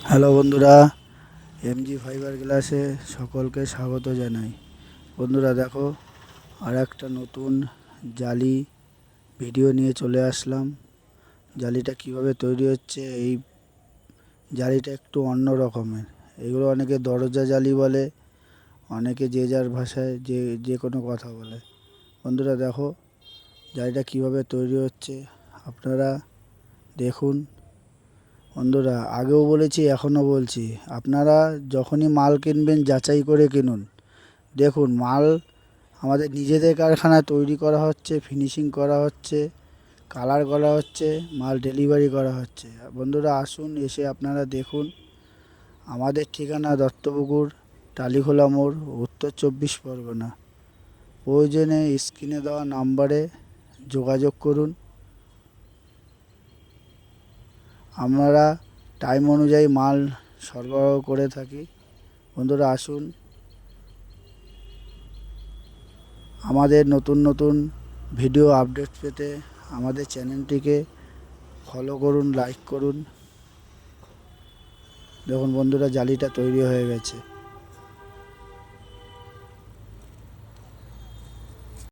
Hello বন্ধুরা, MG fibre গ্লাসে সকলকে স্বাগত জানাই। বন্ধুরা দেখো, আর একটা নতুন জালি ভিডিও নিয়ে চলে আসলাম। জালিটা কিভাবে তৈরি হচ্ছে, এই জালিটা একটু অন্য রকমের। এগুলো অনেকে দরজা জালি বলে, অনেকে যে যার ভাষায় যে যে কোনো কথা বলে। বন্ধুরা দেখো, জালিটা কিভাবে তৈরি হচ্ছে আপনারা দেখুন। বন্ধুরা আগেও বলেছি, এখনও বলছি, আপনারা যখনই মাল কিনবেন যাচাই করে কিনুন। দেখুন, মাল আমাদের নিজেদের কারখানায় তৈরি করা হচ্ছে, ফিনিশিং করা হচ্ছে, কালার করা হচ্ছে, মাল ডেলিভারি করা হচ্ছে। বন্ধুরা আসুন, এসে আপনারা দেখুন। আমাদের ঠিকানা দত্তপুকুর, টালিখোলা মোড়, উত্তর 24 পরগনা। প্রয়োজনে স্ক্রিনে দেওয়া নাম্বারে যোগাযোগ করুন। আমরা টাইম অনুযায়ী মাল সরবরাহ করে থাকি। বন্ধুরা আসুন, আমাদের নতুন নতুন ভিডিও আপডেট পেতে আমাদের চ্যানেলটিকে ফলো করুন, লাইক করুন। দেখুন বন্ধুরা, জালিটা তৈরি হয়ে গেছে।